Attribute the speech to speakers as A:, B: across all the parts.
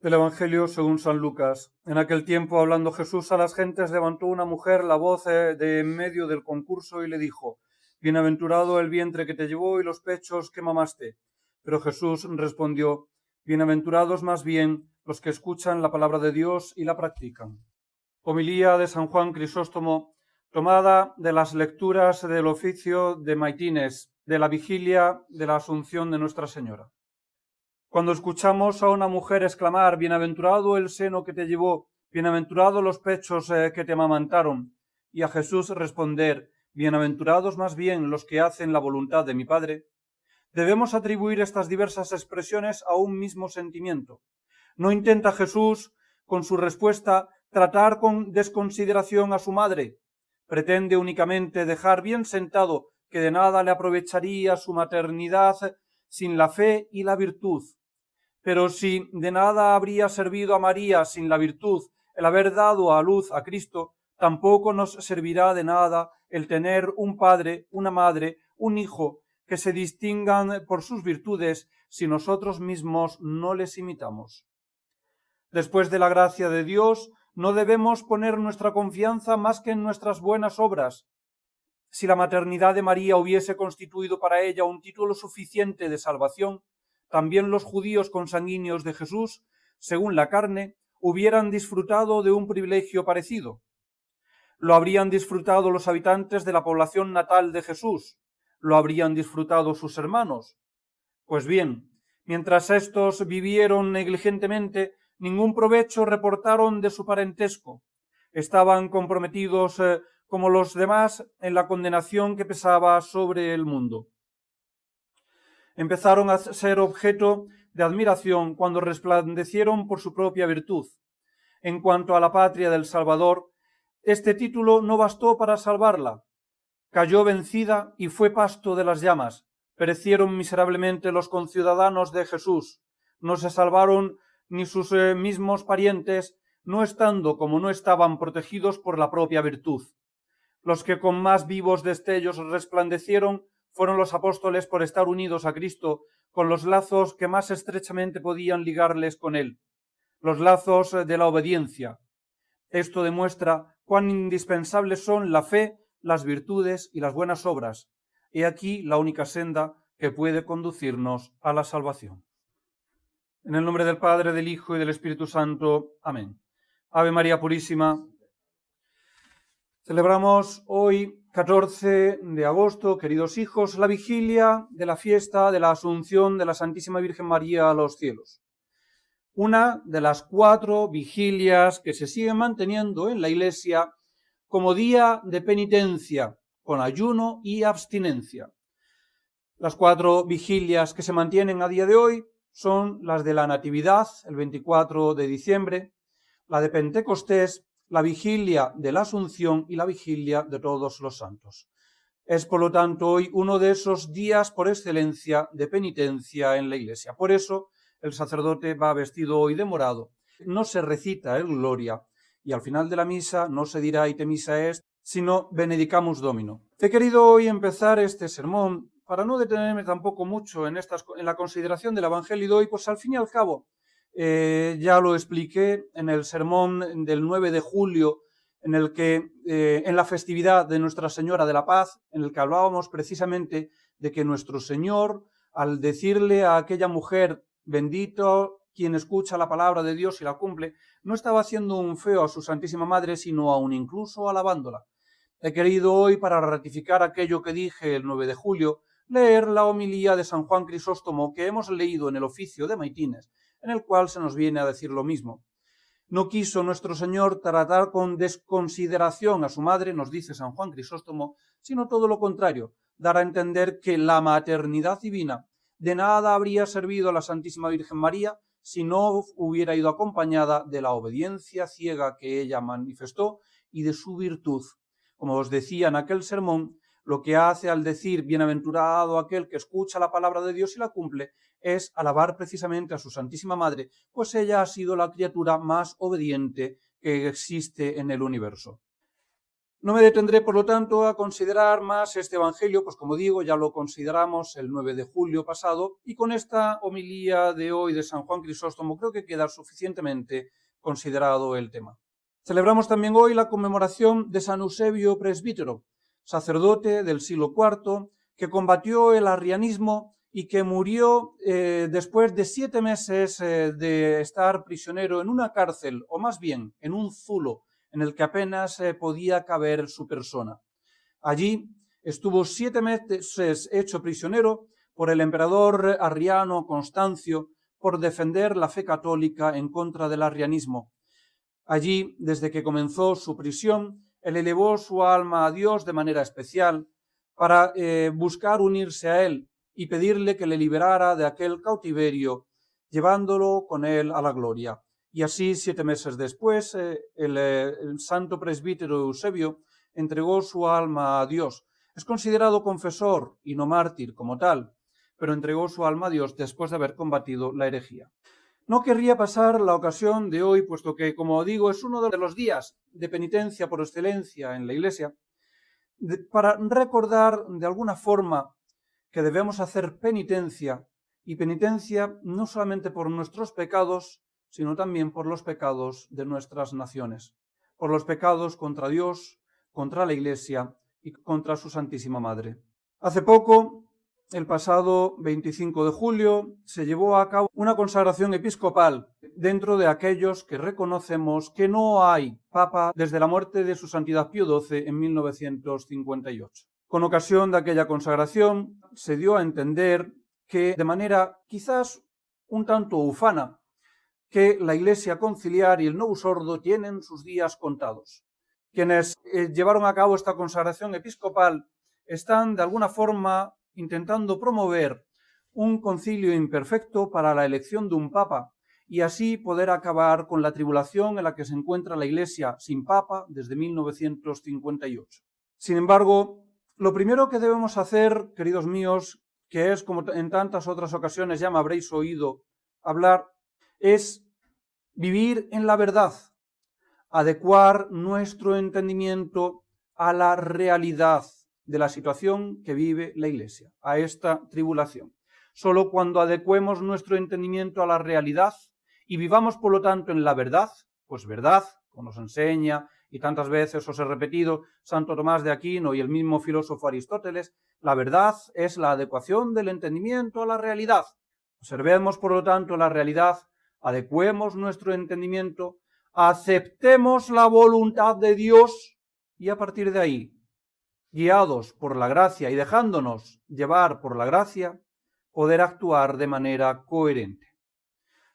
A: Del Evangelio según San Lucas. En aquel tiempo, hablando Jesús a las gentes, levantó una mujer la voz de en medio del concurso y le dijo: Bienaventurado el vientre que te llevó y los pechos que mamaste. Pero Jesús respondió: Bienaventurados más bien los que escuchan la palabra de Dios y la practican. Homilía de San Juan Crisóstomo, tomada de las lecturas del oficio de Maitines, de la vigilia de la Asunción de Nuestra Señora. Cuando escuchamos a una mujer exclamar: Bienaventurado el seno que te llevó, bienaventurados los pechos que te amamantaron, y a Jesús responder: Bienaventurados más bien los que hacen la voluntad de mi Padre, debemos atribuir estas diversas expresiones a un mismo sentimiento. No intenta Jesús, con su respuesta, tratar con desconsideración a su madre. Pretende únicamente dejar bien sentado que de nada le aprovecharía su maternidad sin la fe y la virtud. Pero si de nada habría servido a María sin la virtud el haber dado a luz a Cristo, tampoco nos servirá de nada el tener un padre, una madre, un hijo que se distingan por sus virtudes si nosotros mismos no les imitamos. Después de la gracia de Dios, no debemos poner nuestra confianza más que en nuestras buenas obras. Si la maternidad de María hubiese constituido para ella un título suficiente de salvación, también los judíos consanguíneos de Jesús, según la carne, hubieran disfrutado de un privilegio parecido. Lo habrían disfrutado los habitantes de la población natal de Jesús, lo habrían disfrutado sus hermanos. Pues bien, mientras éstos vivieron negligentemente, ningún provecho reportaron de su parentesco. Estaban comprometidos como los demás en la condenación que pesaba sobre el mundo. Empezaron a ser objeto de admiración cuando resplandecieron por su propia virtud. En cuanto a la patria del Salvador, este título no bastó para salvarla. Cayó vencida y fue pasto de las llamas. Perecieron miserablemente los conciudadanos de Jesús. No se salvaron ni sus mismos parientes, no estando como no estaban protegidos por la propia virtud. Los que con más vivos destellos resplandecieron fueron los apóstoles por estar unidos a Cristo con los lazos que más estrechamente podían ligarles con él, los lazos de la obediencia. Esto demuestra cuán indispensables son la fe, las virtudes y las buenas obras. He aquí la única senda que puede conducirnos a la salvación. En el nombre del Padre, del Hijo y del Espíritu Santo. Amén. Ave María Purísima. Celebramos hoy, 14 de agosto, queridos hijos, la vigilia de la fiesta de la Asunción de la Santísima Virgen María a los cielos. Una de las 4 vigilias que se siguen manteniendo en la Iglesia como día de penitencia, con ayuno y abstinencia. Las 4 vigilias que se mantienen a día de hoy son las de la Natividad, el 24 de diciembre, la de Pentecostés, la vigilia de la Asunción y la vigilia de Todos los Santos. Es, por lo tanto, hoy uno de esos días por excelencia de penitencia en la Iglesia. Por eso el sacerdote va vestido hoy de morado. No se recita el Gloria y al final de la misa no se dirá Ite missa est, sino Benedicamus Domino. He querido hoy empezar este sermón para no detenerme tampoco mucho en la consideración del Evangelio de hoy, pues al fin y al cabo ya lo expliqué en el sermón del 9 de julio, en el que en la festividad de Nuestra Señora de la Paz, en el que hablábamos precisamente de que nuestro Señor, al decirle a aquella mujer: bendito quien escucha la palabra de Dios y la cumple, no estaba haciendo un feo a su Santísima Madre, sino aún incluso alabándola. He querido hoy, para ratificar aquello que dije el 9 de julio, leer la homilía de San Juan Crisóstomo que hemos leído en el oficio de Maitines, en el cual se nos viene a decir lo mismo. No quiso nuestro Señor tratar con desconsideración a su madre, nos dice San Juan Crisóstomo, sino todo lo contrario, dar a entender que la maternidad divina de nada habría servido a la Santísima Virgen María si no hubiera ido acompañada de la obediencia ciega que ella manifestó y de su virtud. Como os decía en aquel sermón, lo que hace al decir bienaventurado aquel que escucha la palabra de Dios y la cumple es alabar precisamente a su Santísima Madre, pues ella ha sido la criatura más obediente que existe en el universo. No me detendré, por lo tanto, a considerar más este Evangelio, pues como digo, ya lo consideramos el 9 de julio pasado, y con esta homilía de hoy de San Juan Crisóstomo creo que queda suficientemente considerado el tema. Celebramos también hoy la conmemoración de San Eusebio Presbítero, sacerdote del siglo IV, que combatió el arrianismo y que murió después de 7 meses de estar prisionero en una cárcel, o más bien en un zulo, en el que apenas podía caber su persona. Allí estuvo 7 meses hecho prisionero por el emperador arriano Constancio por defender la fe católica en contra del arrianismo. Allí, desde que comenzó su prisión, él elevó su alma a Dios de manera especial para buscar unirse a él y pedirle que le liberara de aquel cautiverio, llevándolo con él a la gloria. Y así, 7 meses después, el santo presbítero Eusebio entregó su alma a Dios. Es considerado confesor y no mártir como tal, pero entregó su alma a Dios después de haber combatido la herejía. No querría pasar la ocasión de hoy, puesto que, como digo, es uno de los días de penitencia por excelencia en la Iglesia, para recordar de alguna forma que debemos hacer penitencia, y penitencia no solamente por nuestros pecados, sino también por los pecados de nuestras naciones, por los pecados contra Dios, contra la Iglesia y contra su Santísima Madre. Hace poco, el pasado 25 de julio, se llevó a cabo una consagración episcopal dentro de aquellos que reconocemos que no hay papa desde la muerte de su Santidad Pío XII en 1958. Con ocasión de aquella consagración, se dio a entender que, de manera quizás un tanto ufana, que la Iglesia conciliar y el Novus Ordo tienen sus días contados. Quienes llevaron a cabo esta consagración episcopal están de alguna forma intentando promover un concilio imperfecto para la elección de un papa y así poder acabar con la tribulación en la que se encuentra la Iglesia sin papa desde 1958. Sin embargo, lo primero que debemos hacer, queridos míos, que es como en tantas otras ocasiones ya me habréis oído hablar, es vivir en la verdad, adecuar nuestro entendimiento a la realidad de la situación que vive la Iglesia, a esta tribulación. Solo cuando adecuemos nuestro entendimiento a la realidad y vivamos, por lo tanto, en la verdad, pues verdad, como nos enseña y tantas veces os he repetido Santo Tomás de Aquino y el mismo filósofo Aristóteles, la verdad es la adecuación del entendimiento a la realidad. Observemos, por lo tanto, la realidad, adecuemos nuestro entendimiento, aceptemos la voluntad de Dios y a partir de ahí, guiados por la gracia y dejándonos llevar por la gracia, poder actuar de manera coherente.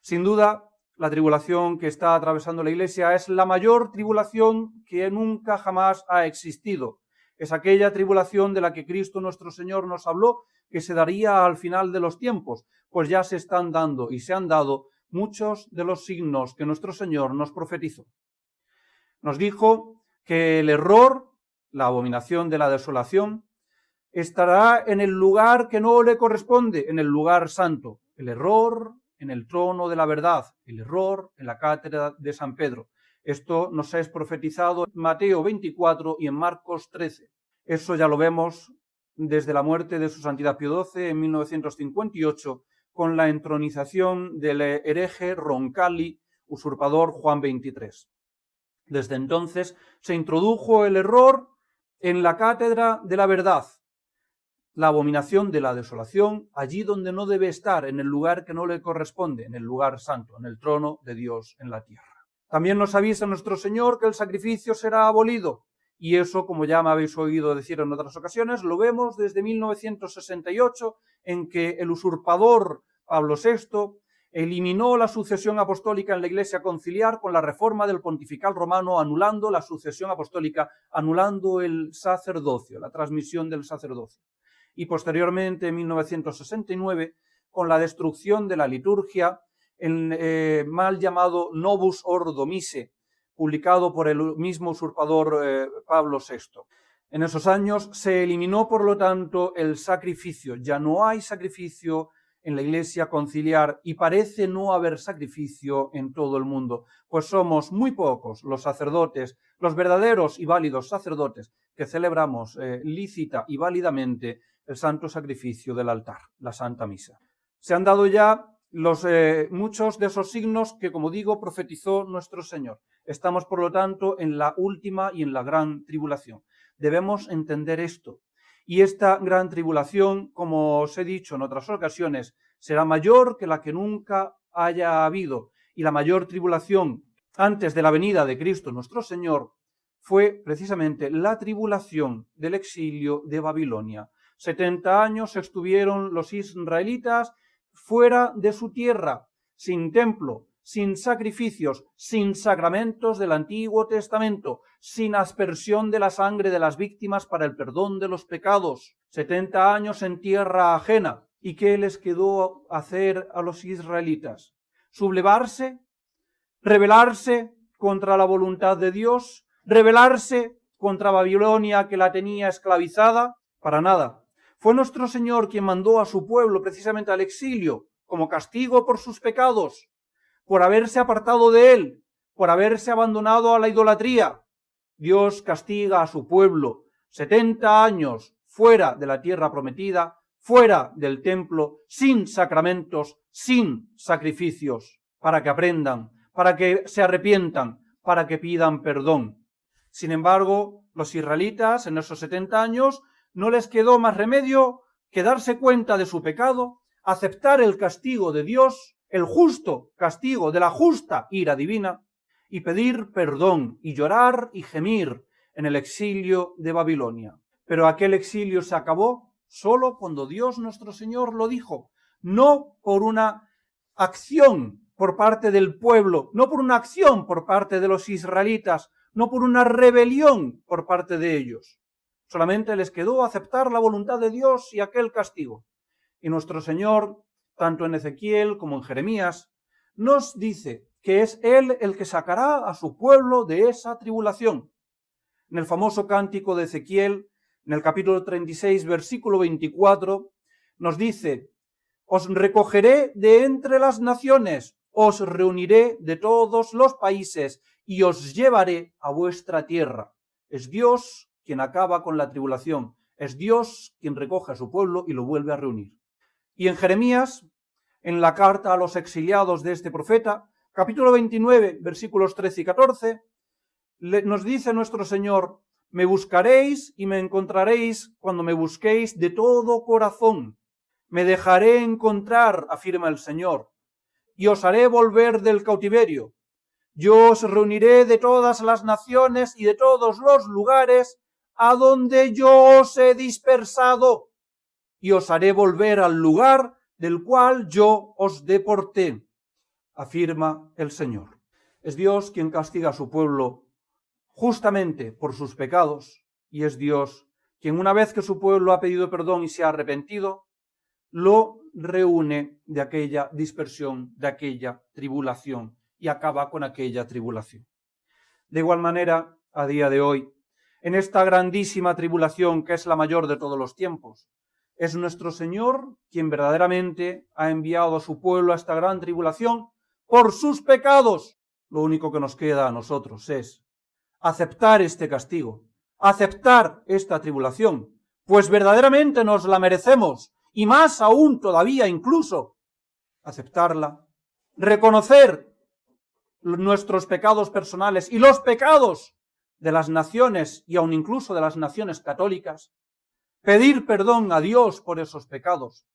A: Sin duda, la tribulación que está atravesando la Iglesia es la mayor tribulación que nunca jamás ha existido. Es aquella tribulación de la que Cristo nuestro Señor nos habló, que se daría al final de los tiempos, pues ya se están dando y se han dado muchos de los signos que nuestro Señor nos profetizó. Nos dijo que el error, la abominación de la desolación, estará en el lugar que no le corresponde, en el lugar santo. El error en el trono de la verdad, el error en la cátedra de San Pedro. Esto nos es profetizado en Mateo 24 y en Marcos 13. Eso ya lo vemos desde la muerte de su Santidad Pío XII en 1958, con la entronización del hereje Roncalli, usurpador Juan XXIII. Desde entonces se introdujo el error en la cátedra de la verdad, la abominación de la desolación, allí donde no debe estar, en el lugar que no le corresponde, en el lugar santo, en el trono de Dios en la tierra. También nos avisa nuestro Señor que el sacrificio será abolido, y eso, como ya me habéis oído decir en otras ocasiones, lo vemos desde 1968, en que el usurpador Pablo VI eliminó la sucesión apostólica en la Iglesia conciliar con la reforma del pontifical romano, anulando la sucesión apostólica, anulando el sacerdocio, la transmisión del sacerdocio. Y posteriormente, en 1969, con la destrucción de la liturgia, el mal llamado Novus Ordo Mise, publicado por el mismo usurpador Pablo VI. En esos años se eliminó, por lo tanto, el sacrificio. Ya no hay sacrificio en la Iglesia conciliar y parece no haber sacrificio en todo el mundo, pues somos muy pocos los sacerdotes, los verdaderos y válidos sacerdotes que celebramos lícita y válidamente el santo sacrificio del altar, la Santa Misa. Se han dado ya muchos de esos signos que, como digo, profetizó nuestro Señor. Estamos, por lo tanto, en la última y en la gran tribulación. Debemos entender esto. Y esta gran tribulación, como os he dicho en otras ocasiones, será mayor que la que nunca haya habido. Y la mayor tribulación antes de la venida de Cristo nuestro Señor fue precisamente la tribulación del exilio de Babilonia. 70 años estuvieron los israelitas fuera de su tierra, sin templo, sin sacrificios, sin sacramentos del Antiguo Testamento, sin aspersión de la sangre de las víctimas para el perdón de los pecados. 70 años en tierra ajena. ¿Y qué les quedó hacer a los israelitas? ¿Sublevarse? ¿Rebelarse contra la voluntad de Dios? ¿Rebelarse contra Babilonia que la tenía esclavizada? Para nada. Fue nuestro Señor quien mandó a su pueblo precisamente al exilio, como castigo por sus pecados, por haberse apartado de él, por haberse abandonado a la idolatría. Dios castiga a su pueblo 70 años fuera de la tierra prometida, fuera del templo, sin sacramentos, sin sacrificios, para que aprendan, para que se arrepientan, para que pidan perdón. Sin embargo, los israelitas en esos 70 años no les quedó más remedio que darse cuenta de su pecado, aceptar el castigo de Dios, el justo castigo de la justa ira divina, y pedir perdón y llorar y gemir en el exilio de Babilonia. Pero aquel exilio se acabó solo cuando Dios nuestro Señor lo dijo, no por una acción por parte del pueblo, no por una acción por parte de los israelitas, no por una rebelión por parte de ellos. Solamente les quedó aceptar la voluntad de Dios y aquel castigo. Y nuestro Señor, tanto en Ezequiel como en Jeremías, nos dice que es Él el que sacará a su pueblo de esa tribulación. En el famoso cántico de Ezequiel, en el capítulo 36, versículo 24, nos dice: os recogeré de entre las naciones, os reuniré de todos los países y os llevaré a vuestra tierra. Es Dios quien acaba con la tribulación. Es Dios quien recoge a su pueblo y lo vuelve a reunir. Y en Jeremías, en la carta a los exiliados de este profeta, capítulo 29, versículos 13 y 14, nos dice nuestro Señor: me buscaréis y me encontraréis cuando me busquéis de todo corazón. Me dejaré encontrar, afirma el Señor, y os haré volver del cautiverio. Yo os reuniré de todas las naciones y de todos los lugares a donde yo os he dispersado, y os haré volver al lugar del cual yo os deporté, afirma el Señor. Es Dios quien castiga a su pueblo justamente por sus pecados, y es Dios quien, una vez que su pueblo ha pedido perdón y se ha arrepentido, lo reúne de aquella dispersión, de aquella tribulación, y acaba con aquella tribulación. De igual manera, a día de hoy, en esta grandísima tribulación que es la mayor de todos los tiempos, es nuestro Señor quien verdaderamente ha enviado a su pueblo a esta gran tribulación por sus pecados. Lo único que nos queda a nosotros es aceptar este castigo, aceptar esta tribulación, pues verdaderamente nos la merecemos, y más aún todavía incluso aceptarla, reconocer nuestros pecados personales y los pecados de las naciones y aún incluso de las naciones católicas, pedir perdón a Dios por esos pecados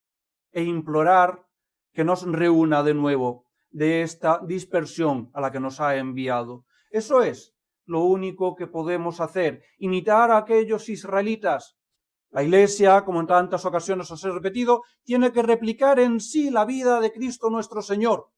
A: e implorar que nos reúna de nuevo de esta dispersión a la que nos ha enviado. Eso es lo único que podemos hacer, imitar a aquellos israelitas. La Iglesia, como en tantas ocasiones os he repetido, tiene que replicar en sí la vida de Cristo nuestro Señor.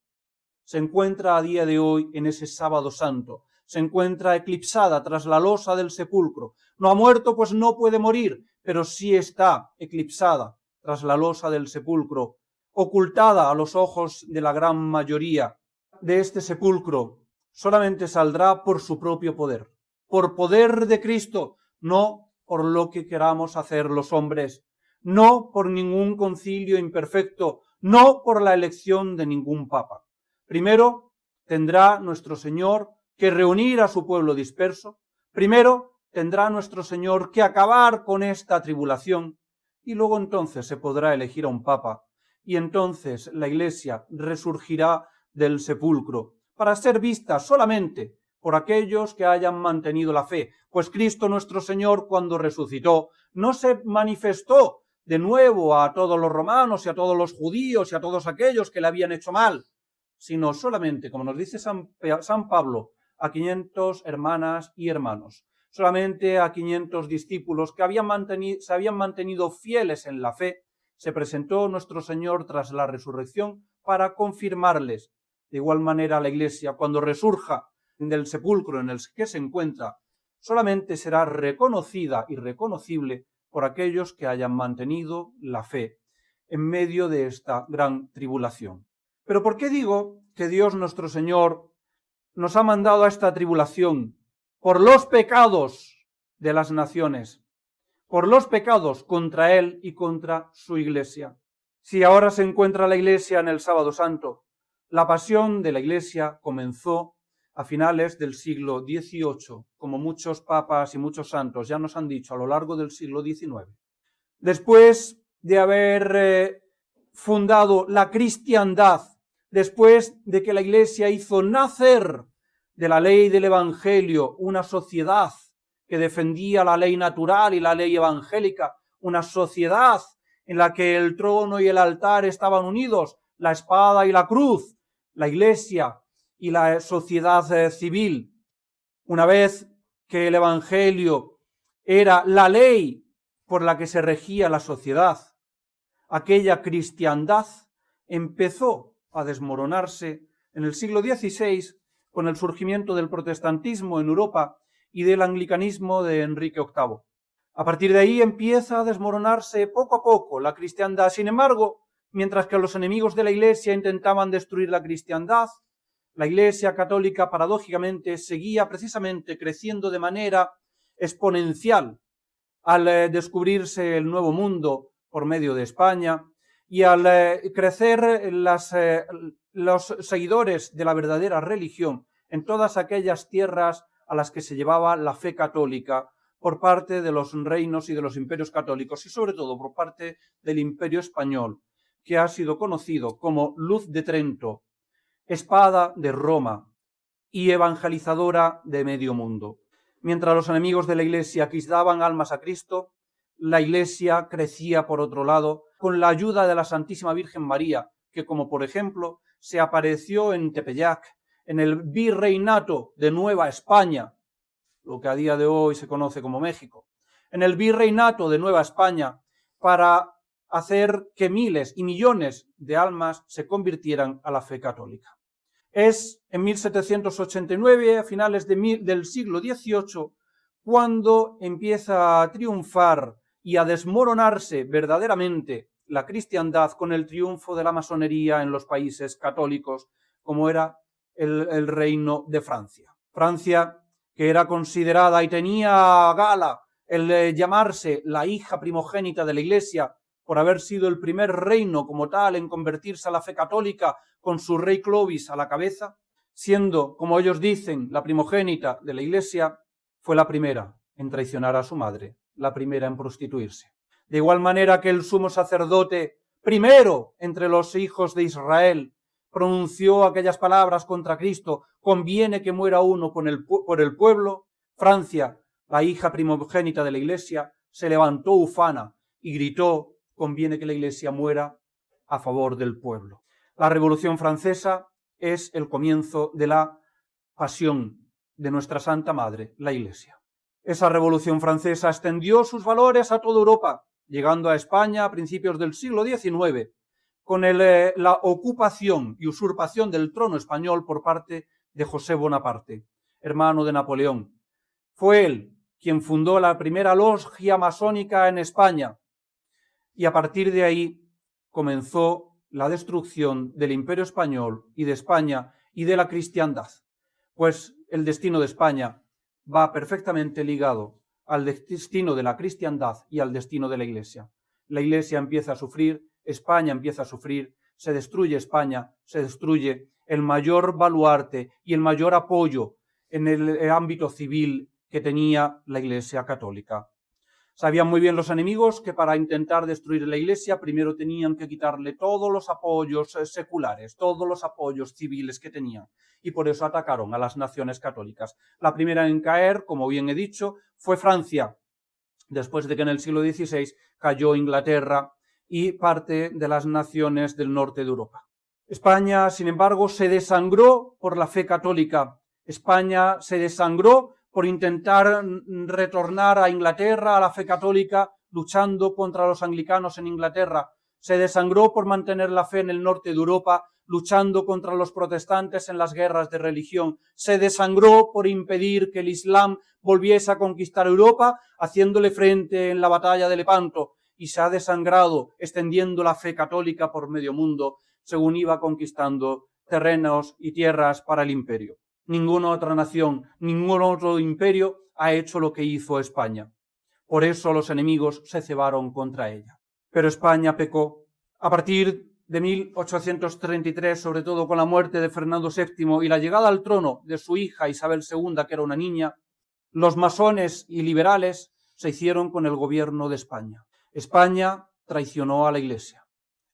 A: Se encuentra a día de hoy en ese sábado santo, se encuentra eclipsada tras la losa del sepulcro. No ha muerto, pues no puede morir, pero sí está eclipsada tras la losa del sepulcro, ocultada a los ojos de la gran mayoría. De este sepulcro solamente saldrá por su propio poder, por poder de Cristo, no por lo que queramos hacer los hombres, no por ningún concilio imperfecto, no por la elección de ningún papa. Primero tendrá nuestro Señor que reunir a su pueblo disperso, primero tendrá nuestro Señor que acabar con esta tribulación y luego entonces se podrá elegir a un papa y entonces la Iglesia resurgirá del sepulcro para ser vista solamente por aquellos que hayan mantenido la fe, pues Cristo nuestro Señor cuando resucitó no se manifestó de nuevo a todos los romanos y a todos los judíos y a todos aquellos que le habían hecho mal, sino solamente, como nos dice San Pablo, a 500 hermanas y hermanos, solamente a 500 discípulos que se habían mantenido fieles en la fe, se presentó nuestro Señor tras la resurrección para confirmarles. De igual manera la Iglesia, cuando resurja del sepulcro en el que se encuentra, solamente será reconocida y reconocible por aquellos que hayan mantenido la fe en medio de esta gran tribulación. Pero ¿por qué digo que Dios nuestro Señor nos ha mandado a esta tribulación? Por los pecados de las naciones, por los pecados contra Él y contra su Iglesia. Si ahora se encuentra la Iglesia en el Sábado Santo, la pasión de la Iglesia comenzó a finales del siglo XVIII, como muchos papas y muchos santos ya nos han dicho a lo largo del siglo XIX. Después de haber fundado la cristiandad, después de que la Iglesia hizo nacer de la ley del Evangelio una sociedad que defendía la ley natural y la ley evangélica, una sociedad en la que el trono y el altar estaban unidos, la espada y la cruz, la Iglesia y la sociedad civil. Una vez que el Evangelio era la ley por la que se regía la sociedad, aquella cristiandad empezó a desmoronarse en el siglo XVI con el surgimiento del protestantismo en Europa y del anglicanismo de Enrique VIII. A partir de ahí empieza a desmoronarse poco a poco la cristiandad. Sin embargo, mientras que los enemigos de la Iglesia intentaban destruir la cristiandad, la Iglesia católica paradójicamente seguía precisamente creciendo de manera exponencial al descubrirse el Nuevo Mundo por medio de España y al crecer los seguidores de la verdadera religión en todas aquellas tierras a las que se llevaba la fe católica por parte de los reinos y de los imperios católicos y sobre todo por parte del Imperio español, que ha sido conocido como Luz de Trento, espada de Roma y evangelizadora de medio mundo. Mientras los enemigos de la Iglesia quitaban almas a Cristo, la Iglesia crecía por otro lado con la ayuda de la Santísima Virgen María, que como por ejemplo se apareció en Tepeyac, en el virreinato de Nueva España, lo que a día de hoy se conoce como México, en el virreinato de Nueva España, para hacer que miles y millones de almas se convirtieran a la fe católica. Es en 1789, a finales del siglo XVIII, cuando empieza a triunfar y a desmoronarse verdaderamente la cristiandad con el triunfo de la masonería en los países católicos, como era el reino de Francia. Francia, que era considerada y tenía gala el llamarse la hija primogénita de la Iglesia, por haber sido el primer reino como tal en convertirse a la fe católica con su rey Clovis a la cabeza, siendo, como ellos dicen, la primogénita de la Iglesia, fue la primera en traicionar a su madre, la primera en prostituirse. De igual manera que el sumo sacerdote, primero entre los hijos de Israel, pronunció aquellas palabras contra Cristo: conviene que muera uno por el pueblo, Francia, la hija primogénita de la Iglesia, se levantó ufana y gritó: conviene que la Iglesia muera a favor del pueblo. La Revolución Francesa es el comienzo de la pasión de nuestra Santa Madre, la Iglesia. Esa Revolución Francesa extendió sus valores a toda Europa, llegando a España a principios del siglo XIX, con la ocupación y usurpación del trono español por parte de José Bonaparte, hermano de Napoleón. Fue él quien fundó la primera logia masónica en España, y a partir de ahí comenzó la destrucción del Imperio Español y de España y de la cristiandad, pues el destino de España va perfectamente ligado al destino de la cristiandad y al destino de la Iglesia. La Iglesia empieza a sufrir, España empieza a sufrir se destruye España, se destruye el mayor baluarte y el mayor apoyo en el ámbito civil que tenía la Iglesia católica. Sabían muy bien los enemigos que para intentar destruir la Iglesia primero tenían que quitarle todos los apoyos seculares, todos los apoyos civiles que tenían, y por eso atacaron a las naciones católicas. La primera en caer, como bien he dicho, fue Francia, después de que en el siglo XVI cayó Inglaterra y parte de las naciones del norte de Europa. España, sin embargo, se desangró por la fe católica. España se desangró por intentar retornar a Inglaterra, a la fe católica, luchando contra los anglicanos en Inglaterra. Se desangró por mantener la fe en el norte de Europa, luchando contra los protestantes en las guerras de religión. Se desangró por impedir que el Islam volviese a conquistar Europa, haciéndole frente en la batalla de Lepanto, y se ha desangrado extendiendo la fe católica por medio mundo, según iba conquistando terrenos y tierras para el imperio. Ninguna otra nación, ningún otro imperio ha hecho lo que hizo España. Por eso los enemigos se cebaron contra ella. Pero España pecó. A partir de 1833, sobre todo con la muerte de Fernando VII y la llegada al trono de su hija Isabel II, que era una niña, los masones y liberales se hicieron con el gobierno de España. España traicionó a la Iglesia.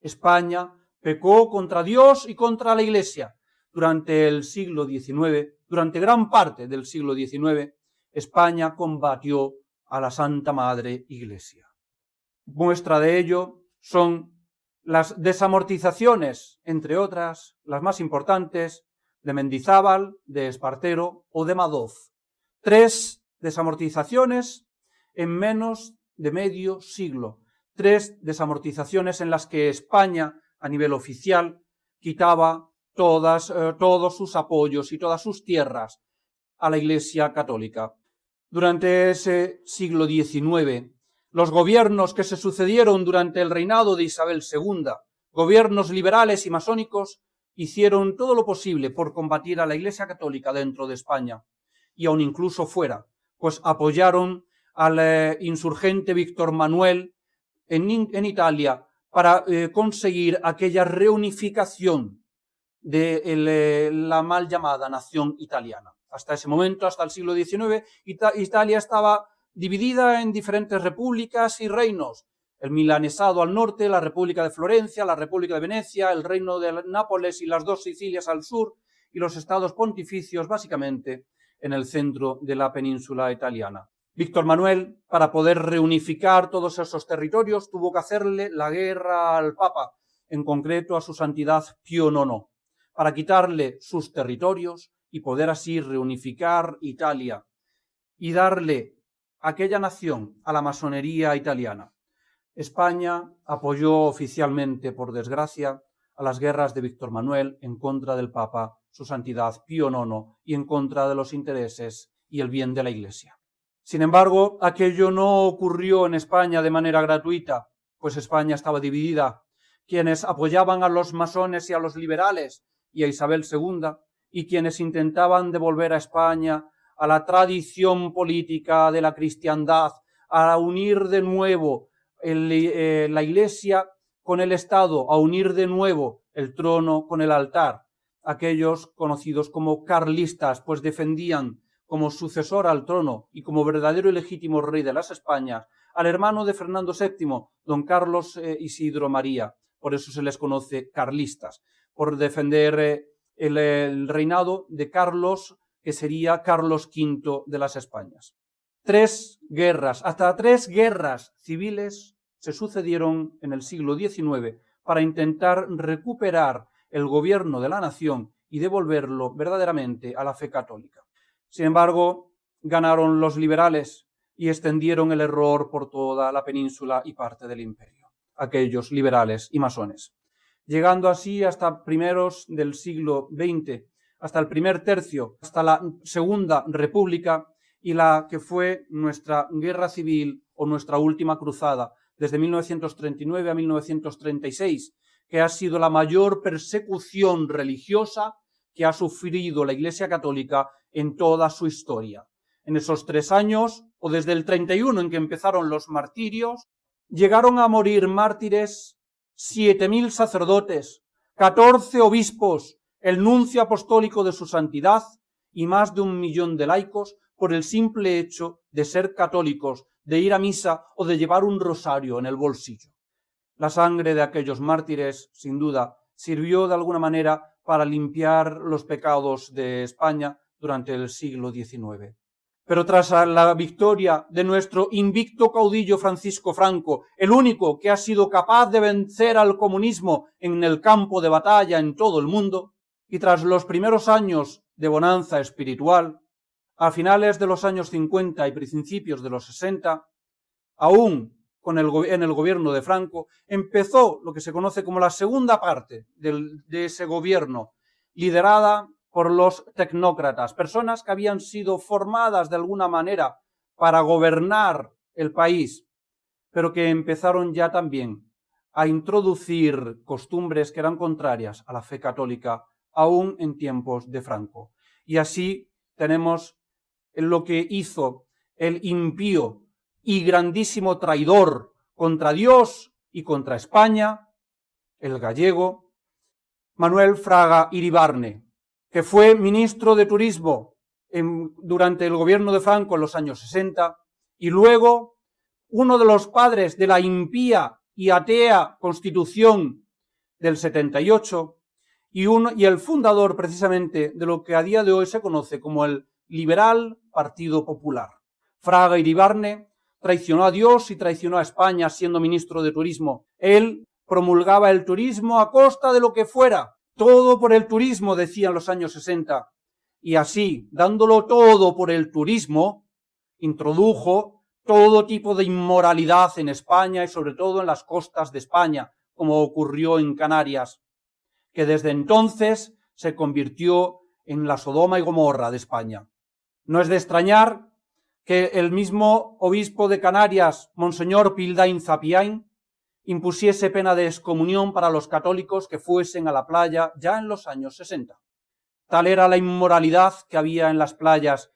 A: España pecó contra Dios y contra la Iglesia. Durante el siglo XIX, durante gran parte del siglo XIX, España combatió a la Santa Madre Iglesia. Muestra de ello son las desamortizaciones, entre otras, las más importantes, de Mendizábal, de Espartero o de Madoz. 3 desamortizaciones en menos de medio siglo. 3 desamortizaciones en las que España, a nivel oficial, quitaba todos sus apoyos y todas sus tierras a la Iglesia católica. Durante ese siglo XIX, los gobiernos que se sucedieron durante el reinado de Isabel II, gobiernos liberales y masónicos, hicieron todo lo posible por combatir a la Iglesia católica dentro de España, y aun incluso fuera, pues apoyaron al insurgente Víctor Manuel en Italia para conseguir aquella reunificación de la mal llamada nación italiana. Hasta ese momento, hasta el siglo XIX, Italia estaba dividida en diferentes repúblicas y reinos. El milanesado al norte, la República de Florencia, la República de Venecia, el reino de Nápoles y las 2 Sicilias al sur, y los estados pontificios básicamente en el centro de la península italiana. Víctor Manuel, para poder reunificar todos esos territorios, tuvo que hacerle la guerra al Papa, en concreto a su santidad Pío IX, para quitarle sus territorios y poder así reunificar Italia y darle aquella nación a la masonería italiana. España apoyó oficialmente, por desgracia, a las guerras de Víctor Manuel en contra del Papa, su santidad Pío IX, y en contra de los intereses y el bien de la Iglesia. Sin embargo, aquello no ocurrió en España de manera gratuita, pues España estaba dividida. Quienes apoyaban a los masones y a los liberales y a Isabel II, y quienes intentaban devolver a España a la tradición política de la cristiandad, a unir de nuevo la Iglesia con el Estado, a unir de nuevo el trono con el altar. Aquellos conocidos como carlistas, pues defendían como sucesor al trono y como verdadero y legítimo rey de las Españas al hermano de Fernando VII, don Carlos Isidro María. Por eso se les conoce carlistas, por defender el reinado de Carlos, que sería Carlos V de las Españas. 3 guerras, hasta 3 guerras civiles se sucedieron en el siglo XIX para intentar recuperar el gobierno de la nación y devolverlo verdaderamente a la fe católica. Sin embargo, ganaron los liberales y extendieron el error por toda la península y parte del imperio, aquellos liberales y masones, llegando así hasta primeros del siglo XX, hasta el primer tercio, hasta la Segunda República y la que fue nuestra guerra civil o nuestra última cruzada, desde 1939 a 1936, que ha sido la mayor persecución religiosa que ha sufrido la Iglesia Católica en toda su historia. En esos 3 años, o desde el 31 en que empezaron los martirios, llegaron a morir mártires 7.000 sacerdotes, 14 obispos, el nuncio apostólico de su santidad y más de 1 millón de laicos por el simple hecho de ser católicos, de ir a misa o de llevar un rosario en el bolsillo. La sangre de aquellos mártires, sin duda, sirvió de alguna manera para limpiar los pecados de España durante el siglo XIX. Pero tras la victoria de nuestro invicto caudillo Francisco Franco, el único que ha sido capaz de vencer al comunismo en el campo de batalla en todo el mundo, y tras los primeros años de bonanza espiritual, a finales de los años 50 y principios de los 60, aún en el gobierno de Franco, empezó lo que se conoce como la segunda parte de ese gobierno, liderada por los tecnócratas, personas que habían sido formadas de alguna manera para gobernar el país, pero que empezaron ya también a introducir costumbres que eran contrarias a la fe católica, aún en tiempos de Franco. Y así tenemos lo que hizo el impío y grandísimo traidor contra Dios y contra España, el gallego Manuel Fraga Iribarne, que fue ministro de Turismo durante el gobierno de Franco en los años 60, y luego uno de los padres de la impía y atea Constitución del 78, y el fundador precisamente de lo que a día de hoy se conoce como el liberal Partido Popular. Fraga Iribarne traicionó a Dios y traicionó a España siendo ministro de Turismo. Él promulgaba el turismo a costa de lo que fuera. Todo por el turismo, decía en los años 60. Y así, dándolo todo por el turismo, introdujo todo tipo de inmoralidad en España y sobre todo en las costas de España, como ocurrió en Canarias, que desde entonces se convirtió en la Sodoma y Gomorra de España. No es de extrañar que el mismo obispo de Canarias, Monseñor Pildain Zapiain, impusiese pena de excomunión para los católicos que fuesen a la playa ya en los años 60. Tal era la inmoralidad que había en las playas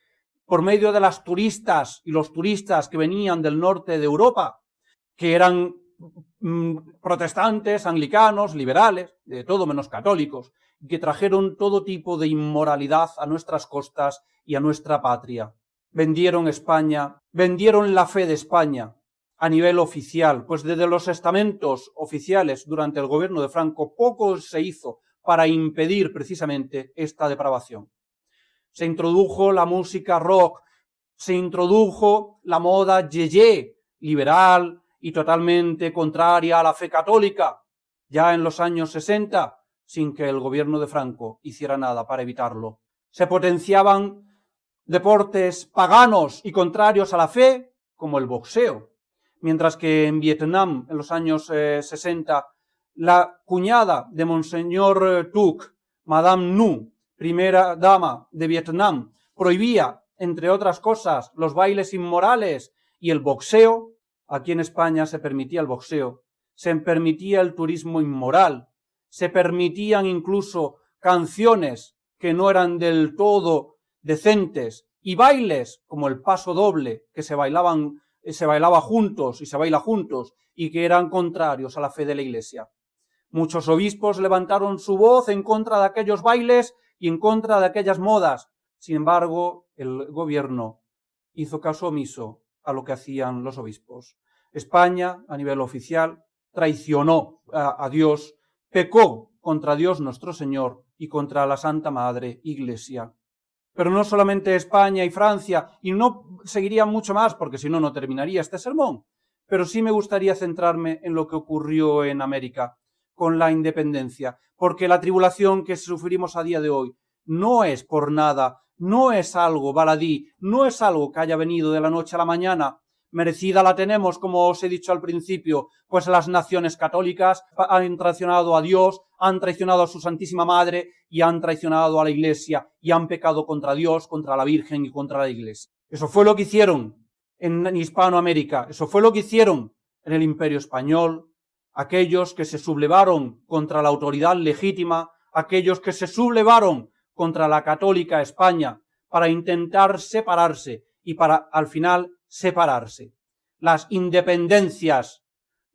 A: por medio de las turistas y los turistas que venían del norte de Europa, que eran protestantes, anglicanos, liberales, de todo menos católicos, que trajeron todo tipo de inmoralidad a nuestras costas y a nuestra patria. Vendieron España, vendieron la fe de España a nivel oficial, pues desde los estamentos oficiales durante el gobierno de Franco poco se hizo para impedir precisamente esta depravación. Se introdujo la música rock, se introdujo la moda yeye, liberal y totalmente contraria a la fe católica, ya en los años 60, sin que el gobierno de Franco hiciera nada para evitarlo. Se potenciaban deportes paganos y contrarios a la fe, como el boxeo, mientras que en Vietnam, en los años 60, la cuñada de Monseñor Thuc, Madame Nu, primera dama de Vietnam, prohibía, entre otras cosas, los bailes inmorales y el boxeo. Aquí en España se permitía el boxeo, se permitía el turismo inmoral, se permitían incluso canciones que no eran del todo decentes y bailes como el paso doble que se bailaba juntos y se baila juntos y que eran contrarios a la fe de la Iglesia. Muchos obispos levantaron su voz en contra de aquellos bailes y en contra de aquellas modas. Sin embargo, el gobierno hizo caso omiso a lo que hacían los obispos. España, a nivel oficial, traicionó a Dios, pecó contra Dios nuestro Señor y contra la Santa Madre Iglesia. Pero no solamente España y Francia, y no seguiría mucho más, porque si no, no terminaría este sermón, pero sí me gustaría centrarme en lo que ocurrió en América con la independencia, porque la tribulación que sufrimos a día de hoy no es por nada, no es algo baladí, no es algo que haya venido de la noche a la mañana. Merecida la tenemos, como os he dicho al principio, pues las naciones católicas han traicionado a Dios, han traicionado a su Santísima Madre y han traicionado a la Iglesia y han pecado contra Dios, contra la Virgen y contra la Iglesia. Eso fue lo que hicieron en Hispanoamérica, eso fue lo que hicieron en el Imperio Español, aquellos que se sublevaron contra la autoridad legítima, aquellos que se sublevaron contra la católica España para intentar separarse y para al final separarse. Las independencias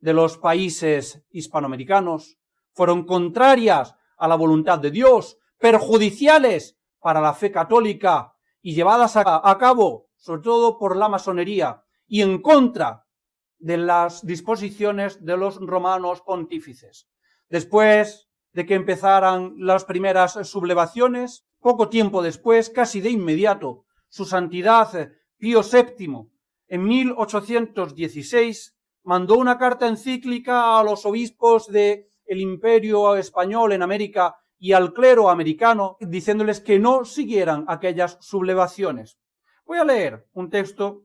A: de los países hispanoamericanos fueron contrarias a la voluntad de Dios, perjudiciales para la fe católica y llevadas a cabo, sobre todo por la masonería, y en contra de las disposiciones de los romanos pontífices. Después de que empezaran las primeras sublevaciones, poco tiempo después, casi de inmediato, su santidad Pío VII, en 1816, mandó una carta encíclica a los obispos del Imperio Español en América y al clero americano, diciéndoles que no siguieran aquellas sublevaciones. Voy a leer un texto,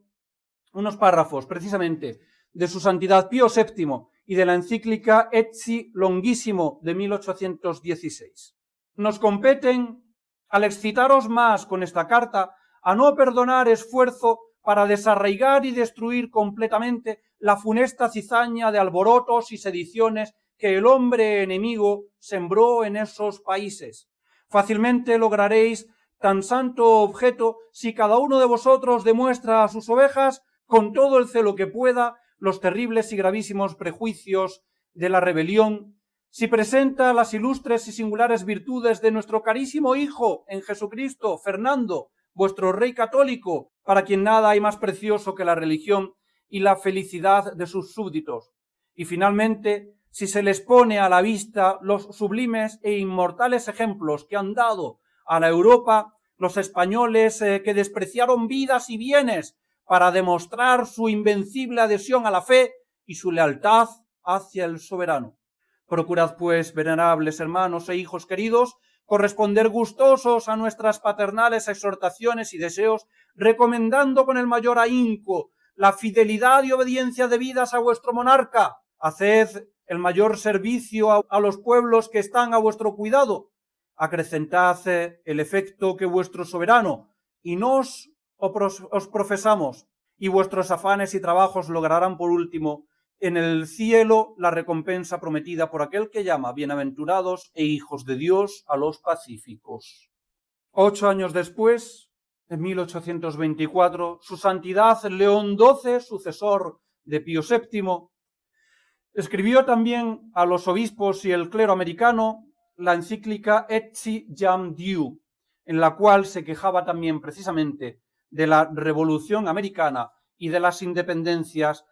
A: unos párrafos, precisamente, de su santidad Pío VII y de la encíclica Ecce Longissimo de 1816. Nos competen, al excitaros más con esta carta, a no perdonar esfuerzo para desarraigar y destruir completamente la funesta cizaña de alborotos y sediciones que el hombre enemigo sembró en esos países. Fácilmente lograréis tan santo objeto si cada uno de vosotros demuestra a sus ovejas, con todo el celo que pueda, los terribles y gravísimos prejuicios de la rebelión, si presenta las ilustres y singulares virtudes de nuestro carísimo Hijo en Jesucristo, Fernando, vuestro Rey católico, para quien nada hay más precioso que la religión y la felicidad de sus súbditos. Y finalmente, si se les pone a la vista los sublimes e inmortales ejemplos que han dado a la Europa los españoles que despreciaron vidas y bienes para demostrar su invencible adhesión a la fe y su lealtad hacia el soberano. Procurad, pues, venerables hermanos e hijos queridos, corresponder gustosos a nuestras paternales exhortaciones y deseos, recomendando con el mayor ahínco la fidelidad y obediencia debidas a vuestro monarca. Haced el mayor servicio a los pueblos que están a vuestro cuidado. Acrecentad el efecto que vuestro soberano y nos os profesamos, y vuestros afanes y trabajos lograrán por último en el cielo la recompensa prometida por aquel que llama bienaventurados e hijos de Dios a los pacíficos. 8 años después, en 1824, su santidad León XII, sucesor de Pío VII, escribió también a los obispos y el clero americano la encíclica Ecce Jam Diu, en la cual se quejaba también precisamente de la Revolución Americana y de las independencias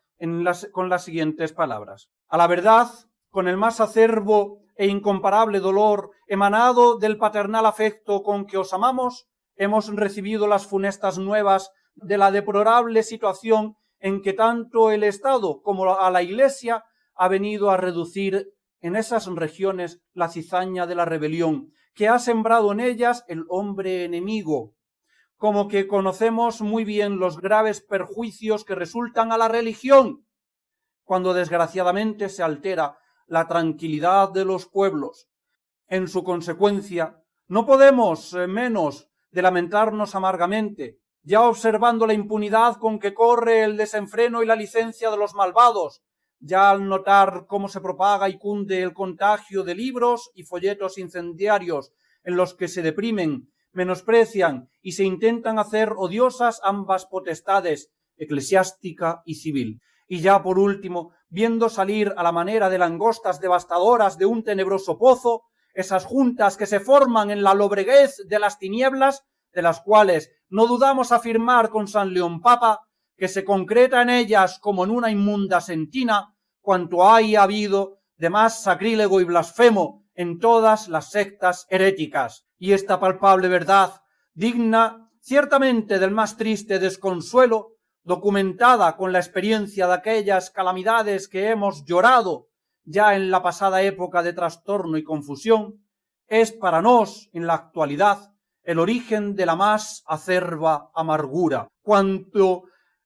A: con las siguientes palabras. A la verdad, con el más acerbo e incomparable dolor emanado del paternal afecto con que os amamos, hemos recibido las funestas nuevas de la deplorable situación en que tanto el Estado como a la Iglesia ha venido a reducir en esas regiones la cizaña de la rebelión, que ha sembrado en ellas el hombre enemigo. Como que conocemos muy bien los graves perjuicios que resultan a la religión cuando desgraciadamente se altera la tranquilidad de los pueblos. En su consecuencia, no podemos menos de lamentarnos amargamente, ya observando la impunidad con que corre el desenfreno y la licencia de los malvados, ya al notar cómo se propaga y cunde el contagio de libros y folletos incendiarios en los que se deprimen, menosprecian y se intentan hacer odiosas ambas potestades, eclesiástica y civil. Y ya por último, viendo salir a la manera de langostas devastadoras de un tenebroso pozo, esas juntas que se forman en la lobreguez de las tinieblas, de las cuales no dudamos afirmar con San León Papa, que se concreta en ellas como en una inmunda sentina, cuanto haya habido de más sacrílego y blasfemo en todas las sectas heréticas. Y esta palpable verdad, digna ciertamente del más triste desconsuelo, documentada con la experiencia de aquellas calamidades que hemos llorado ya en la pasada época de trastorno y confusión, es para nos, en la actualidad, el origen de la más acerba amargura, cuanto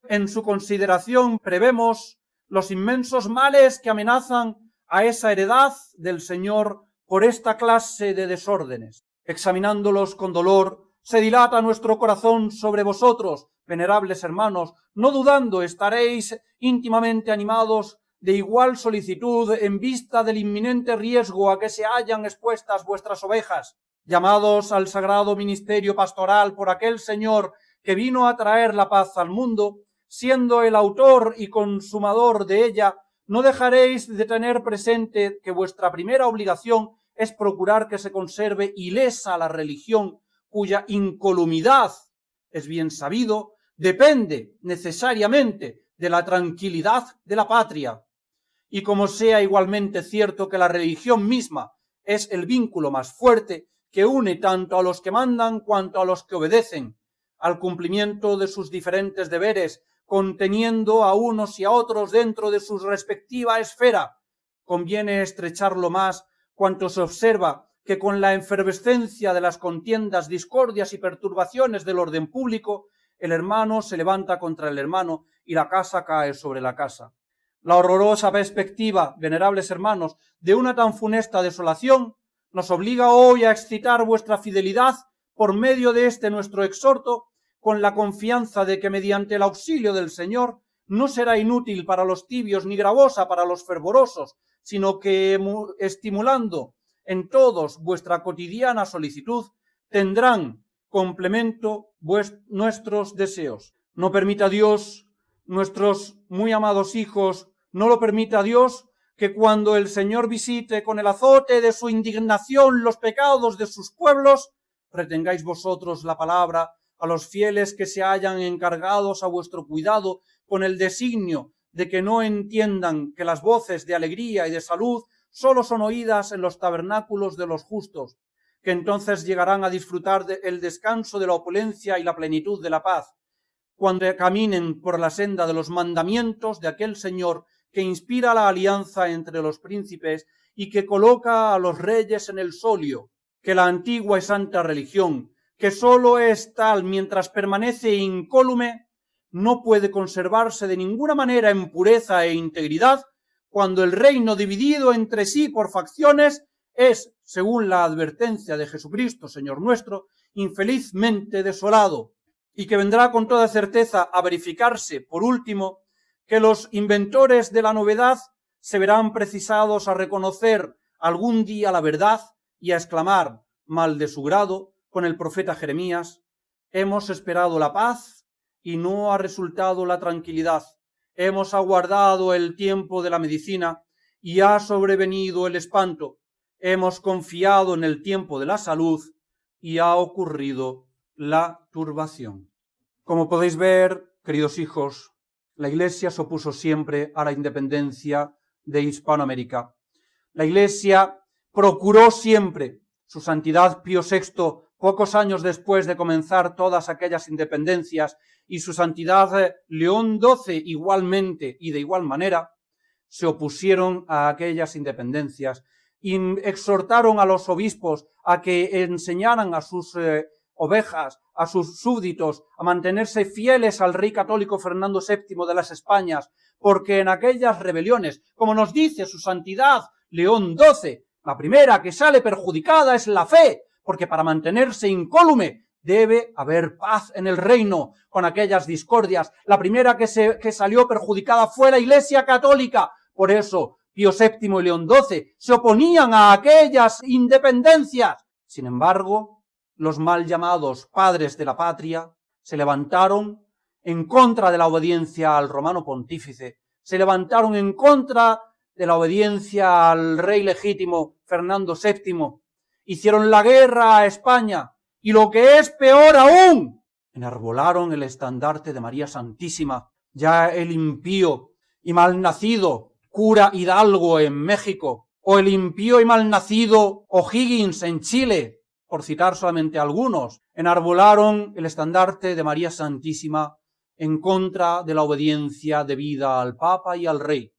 A: en su consideración prevemos los inmensos males que amenazan a esa heredad del Señor por esta clase de desórdenes. Examinándolos con dolor, se dilata nuestro corazón sobre vosotros, venerables hermanos, no dudando estaréis íntimamente animados de igual solicitud en vista del inminente riesgo a que se hallan expuestas vuestras ovejas, llamados al sagrado ministerio pastoral por aquel Señor que vino a traer la paz al mundo, siendo el autor y consumador de ella, no dejaréis de tener presente que vuestra primera obligación es procurar que se conserve ilesa la religión, cuya incolumidad, es bien sabido, depende necesariamente de la tranquilidad de la patria. Y como sea igualmente cierto que la religión misma es el vínculo más fuerte que une tanto a los que mandan cuanto a los que obedecen, al cumplimiento de sus diferentes deberes, conteniendo a unos y a otros dentro de su respectiva esfera, conviene estrecharlo más cuanto se observa que con la efervescencia de las contiendas, discordias y perturbaciones del orden público, el hermano se levanta contra el hermano y la casa cae sobre la casa. La horrorosa perspectiva, venerables hermanos, de una tan funesta desolación nos obliga hoy a excitar vuestra fidelidad por medio de este nuestro exhorto, con la confianza de que mediante el auxilio del Señor no será inútil para los tibios ni gravosa para los fervorosos, sino que estimulando en todos vuestra cotidiana solicitud, tendrán complemento nuestros deseos. No permita Dios, nuestros muy amados hijos, no lo permita Dios, que cuando el Señor visite con el azote de su indignación los pecados de sus pueblos, retengáis vosotros la palabra a los fieles que se hallan encargados a vuestro cuidado, con el designio de que no entiendan que las voces de alegría y de salud solo son oídas en los tabernáculos de los justos, que entonces llegarán a disfrutar el descanso de la opulencia y la plenitud de la paz, cuando caminen por la senda de los mandamientos de aquel Señor que inspira la alianza entre los príncipes y que coloca a los reyes en el solio, que la antigua y santa religión, que sólo es tal mientras permanece incólume, no puede conservarse de ninguna manera en pureza e integridad cuando el reino dividido entre sí por facciones es, según la advertencia de Jesucristo, Señor nuestro, infelizmente desolado, y que vendrá con toda certeza a verificarse, por último, que los inventores de la novedad se verán precisados a reconocer algún día la verdad y a exclamar, mal de su grado, con el profeta Jeremías: hemos esperado la paz y no ha resultado la tranquilidad. Hemos aguardado el tiempo de la medicina y ha sobrevenido el espanto. Hemos confiado en el tiempo de la salud y ha ocurrido la turbación. Como podéis ver, queridos hijos, la Iglesia se opuso siempre a la independencia de Hispanoamérica. La Iglesia procuró siempre, su Santidad Pío VI, pocos años después de comenzar todas aquellas independencias, y su Santidad León XII igualmente y de igual manera, se opusieron a aquellas independencias y exhortaron a los obispos a que enseñaran a sus ovejas, a sus súbditos, a mantenerse fieles al rey católico Fernando VII de las Españas, porque en aquellas rebeliones, como nos dice su Santidad León XII, la primera que sale perjudicada es la fe, porque para mantenerse incólume debe haber paz en el reino con aquellas discordias. La primera que salió perjudicada fue la Iglesia católica. Por eso Pío VII y León XII se oponían a aquellas independencias. Sin embargo, los mal llamados padres de la patria se levantaron en contra de la obediencia al romano pontífice, se levantaron en contra de la obediencia al rey legítimo Fernando VII, hicieron la guerra a España y, lo que es peor aún, enarbolaron el estandarte de María Santísima. Ya el impío y malnacido cura Hidalgo en México, o el impío y malnacido O'Higgins en Chile, por citar solamente algunos, enarbolaron el estandarte de María Santísima en contra de la obediencia debida al Papa y al Rey.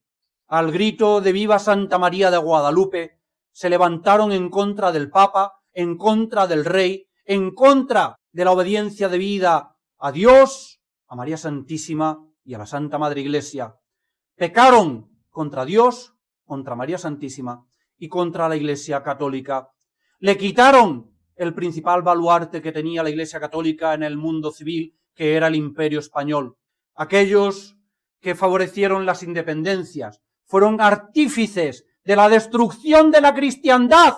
A: Al grito de ¡Viva Santa María de Guadalupe! Se levantaron en contra del Papa, en contra del Rey, en contra de la obediencia debida a Dios, a María Santísima y a la Santa Madre Iglesia. Pecaron contra Dios, contra María Santísima y contra la Iglesia Católica. Le quitaron el principal baluarte que tenía la Iglesia Católica en el mundo civil, que era el Imperio Español. Aquellos que favorecieron las independencias fueron artífices de la destrucción de la cristiandad,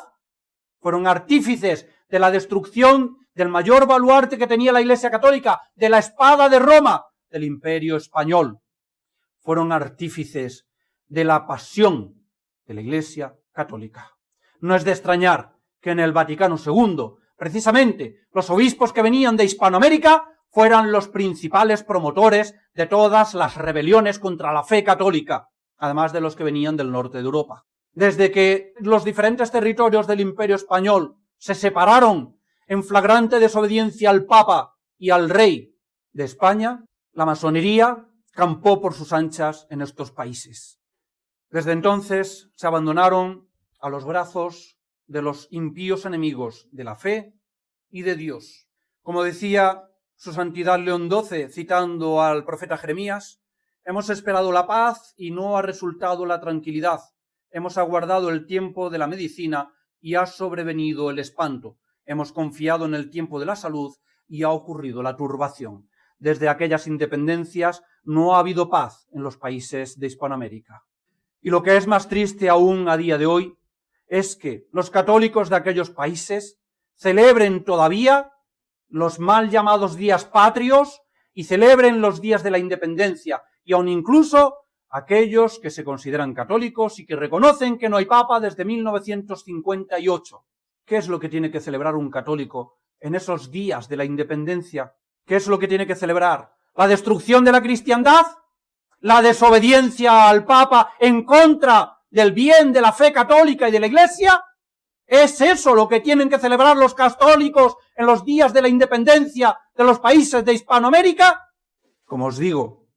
A: fueron artífices de la destrucción del mayor baluarte que tenía la Iglesia Católica, de la espada de Roma, del Imperio Español. Fueron artífices de la pasión de la Iglesia Católica. No es de extrañar que en el Vaticano II, precisamente, los obispos que venían de Hispanoamérica fueran los principales promotores de todas las rebeliones contra la fe católica, además de los que venían del norte de Europa. Desde que los diferentes territorios del Imperio Español se separaron en flagrante desobediencia al Papa y al Rey de España, la masonería campó por sus anchas en estos países. Desde entonces se abandonaron a los brazos de los impíos enemigos de la fe y de Dios. Como decía su Santidad León XII, citando al profeta Jeremías, hemos esperado la paz y no ha resultado la tranquilidad. Hemos aguardado el tiempo de la medicina y ha sobrevenido el espanto. Hemos confiado en el tiempo de la salud y ha ocurrido la turbación. Desde aquellas independencias no ha habido paz en los países de Hispanoamérica. Y lo que es más triste aún a día de hoy es que los católicos de aquellos países celebren todavía los mal llamados días patrios y celebren los días de la independencia, y aun incluso aquellos que se consideran católicos y que reconocen que no hay papa desde 1958. ¿Qué es lo que tiene que celebrar un católico en esos días de la independencia? ¿Qué es lo que tiene que celebrar? ¿La destrucción de la cristiandad? ¿La desobediencia al papa en contra del bien de la fe católica y de la Iglesia? ¿Es eso lo que tienen que celebrar los católicos en los días de la independencia de los países de Hispanoamérica? Como os digo,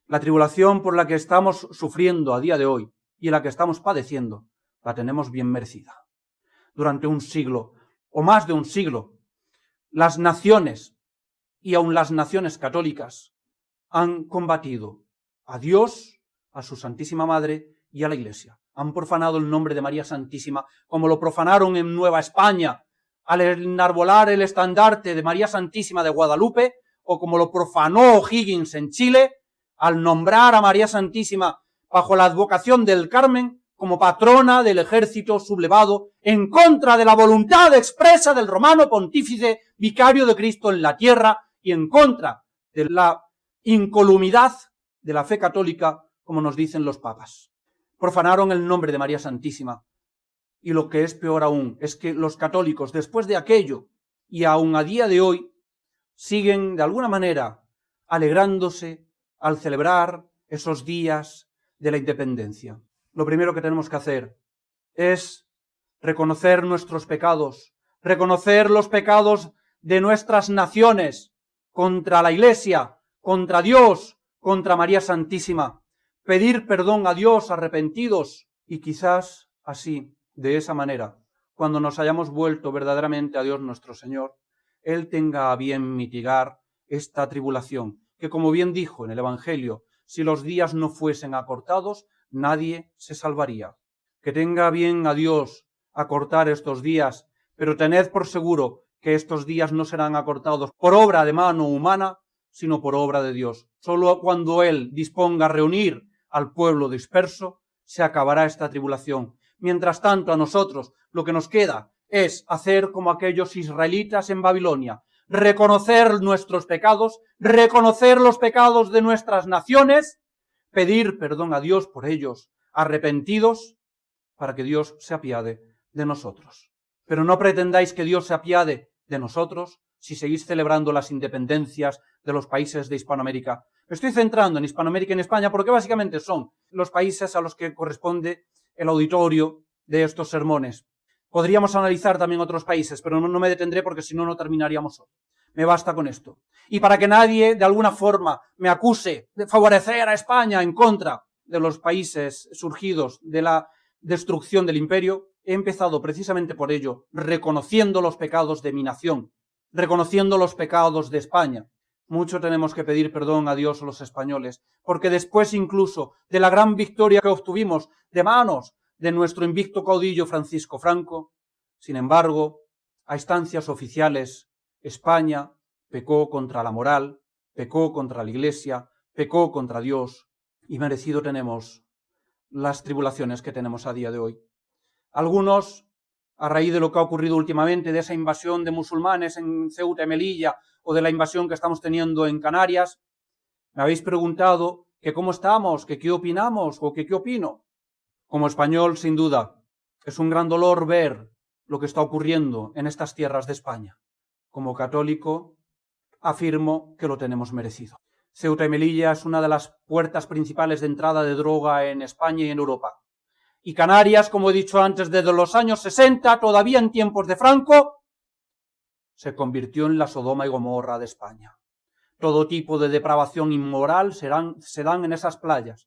A: la tribulación por la que estamos sufriendo a día de hoy y la que estamos padeciendo, la tenemos bien merecida. Durante un siglo, o más de un siglo, las naciones, y aun las naciones católicas, han combatido a Dios, a su Santísima Madre y a la Iglesia. Han profanado el nombre de María Santísima, como lo profanaron en Nueva España al enarbolar el estandarte de María Santísima de Guadalupe, o como lo profanó O'Higgins en Chile al nombrar a María Santísima bajo la advocación del Carmen como patrona del ejército sublevado en contra de la voluntad expresa del romano pontífice vicario de Cristo en la tierra y en contra de la incolumidad de la fe católica, como nos dicen los papas. Profanaron el nombre de María Santísima. Y lo que es peor aún es que los católicos, después de aquello, y aún a día de hoy, siguen de alguna manera alegrándose al celebrar esos días de la independencia. Lo primero que tenemos que hacer es reconocer nuestros pecados, reconocer los pecados de nuestras naciones contra la Iglesia, contra Dios, contra María Santísima, pedir perdón a Dios arrepentidos y quizás así, de esa manera, cuando nos hayamos vuelto verdaderamente a Dios nuestro Señor, Él tenga a bien mitigar esta tribulación, que como bien dijo en el Evangelio, si los días no fuesen acortados, nadie se salvaría. Que tenga bien a Dios acortar estos días, pero tened por seguro que estos días no serán acortados por obra de mano humana, sino por obra de Dios. Solo cuando Él disponga a reunir al pueblo disperso, se acabará esta tribulación. Mientras tanto, a nosotros lo que nos queda es hacer como aquellos israelitas en Babilonia, reconocer nuestros pecados, reconocer los pecados de nuestras naciones, pedir perdón a Dios por ellos, arrepentidos, para que Dios se apiade de nosotros. Pero no pretendáis que Dios se apiade de nosotros si seguís celebrando las independencias de los países de Hispanoamérica. Me estoy centrando en Hispanoamérica y en España porque básicamente son los países a los que corresponde el auditorio de estos sermones. Podríamos analizar también otros países, pero no me detendré porque si no, no terminaríamos hoy. Me basta con esto. Y para que nadie, de alguna forma, me acuse de favorecer a España en contra de los países surgidos de la destrucción del imperio, he empezado precisamente por ello, reconociendo los pecados de mi nación, reconociendo los pecados de España. Mucho tenemos que pedir perdón a Dios los españoles, porque después incluso de la gran victoria que obtuvimos de manos de nuestro invicto caudillo Francisco Franco, sin embargo, a instancias oficiales, España pecó contra la moral, pecó contra la Iglesia, pecó contra Dios, y merecido tenemos las tribulaciones que tenemos a día de hoy. Algunos, a raíz de lo que ha ocurrido últimamente, de esa invasión de musulmanes en Ceuta y Melilla, o de la invasión que estamos teniendo en Canarias, me habéis preguntado que cómo estamos, que qué opinamos o que qué opino. Como español, sin duda, Es un gran dolor ver lo que está ocurriendo en estas tierras de España. Como católico, afirmo que lo tenemos merecido. Ceuta y Melilla es una de las puertas principales de entrada de droga en España y en Europa. Y Canarias, como he dicho antes, desde los años 60, todavía en tiempos de Franco, se convirtió en la Sodoma y Gomorra de España. Todo tipo de depravación inmoral se dan en esas playas.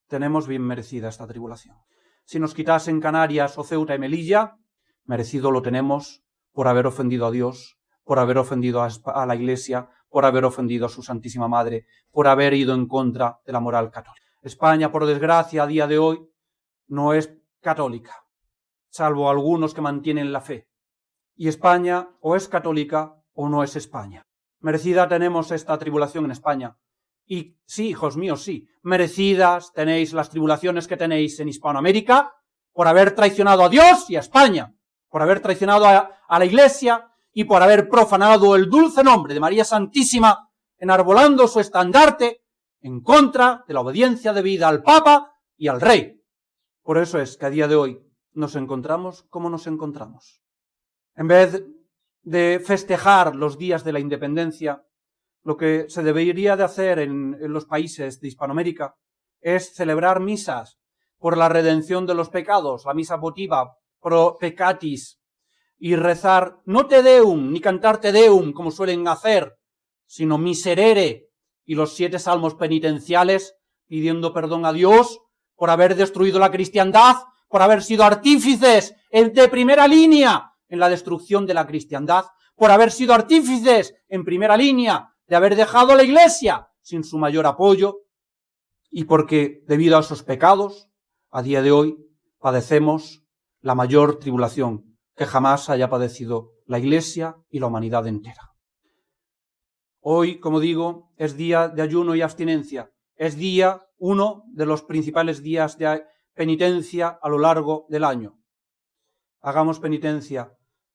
A: Tenemos bien merecida esta tribulación. Si nos quitasen Canarias o Ceuta y Melilla, merecido lo tenemos por haber ofendido a Dios, por haber ofendido a la Iglesia, por haber ofendido a su Santísima Madre, por haber ido en contra de la moral católica. España, por desgracia, a día de hoy, no es católica, salvo algunos que mantienen la fe. Y España o es católica o no es España. Merecida tenemos esta tribulación en España. Y sí, hijos míos, sí, merecidas tenéis las tribulaciones que tenéis en Hispanoamérica por haber traicionado a Dios y a España, por haber traicionado a la Iglesia y por haber profanado el dulce nombre de María Santísima, enarbolando su estandarte en contra de la obediencia debida al Papa y al Rey. Por eso es que a día de hoy nos encontramos como nos encontramos. En vez de festejar los días de la independencia, lo que se debería de hacer en los países de Hispanoamérica es celebrar misas por la redención de los pecados, la misa votiva pro peccatis, y rezar no te deum, ni cantar te deum, como suelen hacer, sino miserere, y los 7 salmos penitenciales, pidiendo perdón a Dios por haber destruido la cristiandad, por haber sido artífices de primera línea en la destrucción de la cristiandad, por haber sido artífices en primera línea de haber dejado a la Iglesia sin su mayor apoyo, y porque debido a esos pecados, a día de hoy padecemos la mayor tribulación que jamás haya padecido la Iglesia y la humanidad entera. Hoy, como digo, es día de ayuno y abstinencia, es uno de los principales días de penitencia a lo largo del año. Hagamos penitencia,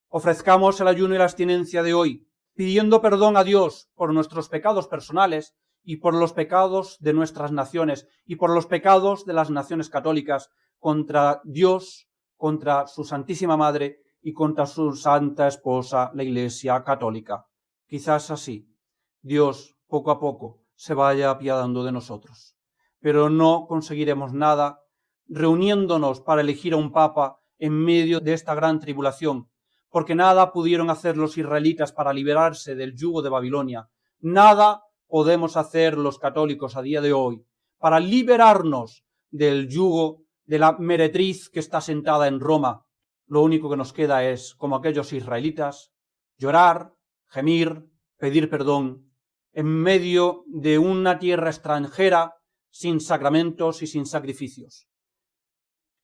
A: ofrezcamos el ayuno y la abstinencia de hoy, pidiendo perdón a Dios por nuestros pecados personales y por los pecados de nuestras naciones y por los pecados de las naciones católicas contra Dios, contra su Santísima Madre y contra su Santa Esposa, la Iglesia Católica. Quizás así Dios poco a poco se vaya apiadando de nosotros, pero no conseguiremos nada reuniéndonos para elegir a un Papa en medio de esta gran tribulación, porque nada pudieron hacer los israelitas para liberarse del yugo de Babilonia, nada podemos hacer los católicos a día de hoy para liberarnos del yugo de la meretriz que está sentada en Roma. Lo único que nos queda es, como aquellos israelitas, llorar, gemir, pedir perdón, en medio de una tierra extranjera, sin sacramentos y sin sacrificios.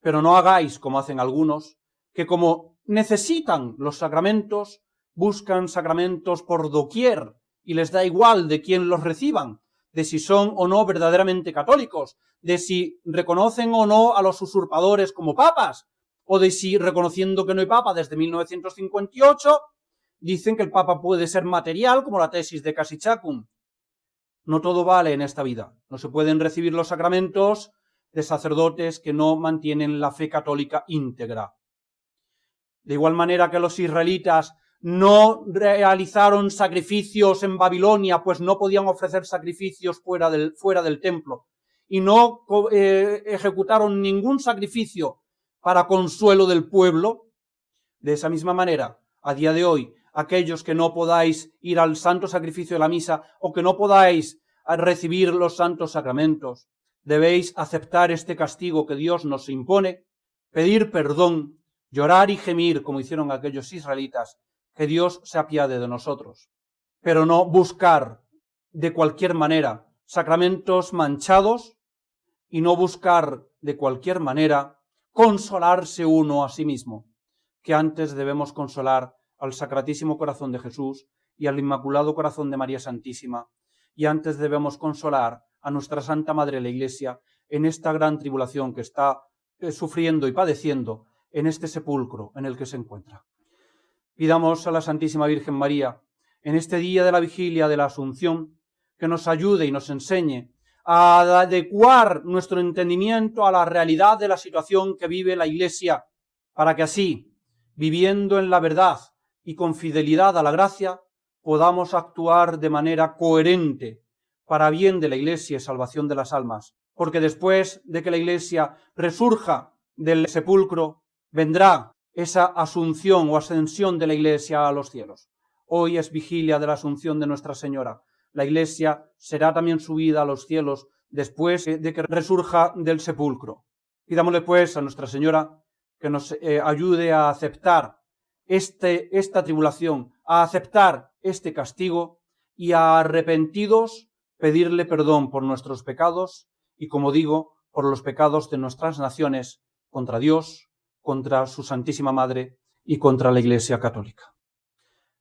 A: Pero no hagáis como hacen algunos, que como necesitan los sacramentos, buscan sacramentos por doquier y les da igual de quién los reciban, de si son o no verdaderamente católicos, de si reconocen o no a los usurpadores como papas, o de si, reconociendo que no hay papa desde 1958, dicen que el papa puede ser material, como la tesis de Casichacum. No todo vale en esta vida. No se pueden recibir los sacramentos de sacerdotes que no mantienen la fe católica íntegra. De igual manera que los israelitas no realizaron sacrificios en Babilonia, pues no podían ofrecer sacrificios fuera del templo, y no ejecutaron ningún sacrificio para consuelo del pueblo. De esa misma manera, a día de hoy, aquellos que no podáis ir al santo sacrificio de la misa o que no podáis recibir los santos sacramentos, debéis aceptar este castigo que Dios nos impone, pedir perdón, llorar y gemir como hicieron aquellos israelitas, que Dios se apiade de nosotros, pero no buscar de cualquier manera sacramentos manchados y no buscar de cualquier manera consolarse uno a sí mismo, que antes debemos consolar al Sacratísimo Corazón de Jesús y al Inmaculado Corazón de María Santísima, y antes debemos consolar a nuestra Santa Madre la Iglesia en esta gran tribulación que está sufriendo y padeciendo en este sepulcro en el que se encuentra. Pidamos a la Santísima Virgen María, en este día de la vigilia de la Asunción, que nos ayude y nos enseñe a adecuar nuestro entendimiento a la realidad de la situación que vive la Iglesia para que así, viviendo en la verdad y con fidelidad a la gracia, podamos actuar de manera coherente para bien de la Iglesia y salvación de las almas. Porque después de que la Iglesia resurja del sepulcro, vendrá esa asunción o ascensión de la Iglesia a los cielos. Hoy es vigilia de la asunción de Nuestra Señora. La Iglesia será también subida a los cielos después de que resurja del sepulcro. Pidámosle pues a Nuestra Señora que nos ayude a aceptar esta tribulación, a aceptar este castigo y a arrepentidos pedirle perdón por nuestros pecados y, como digo, por los pecados de nuestras naciones contra Dios, contra su Santísima Madre y contra la Iglesia Católica.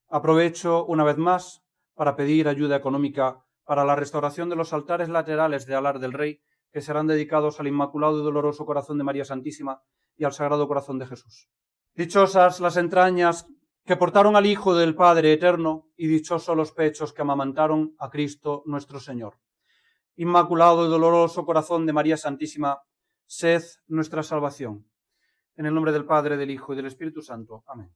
A: Aprovecho una vez más para pedir ayuda económica para la restauración de los altares laterales de Alar del Rey, que serán dedicados al Inmaculado y Doloroso Corazón de María Santísima y al Sagrado Corazón de Jesús. Dichosas las entrañas que portaron al Hijo del Padre Eterno, y dichosos los pechos que amamantaron a Cristo nuestro Señor. Inmaculado y doloroso Corazón de María Santísima, sed nuestra salvación. En el nombre del Padre, del Hijo y del Espíritu Santo. Amén.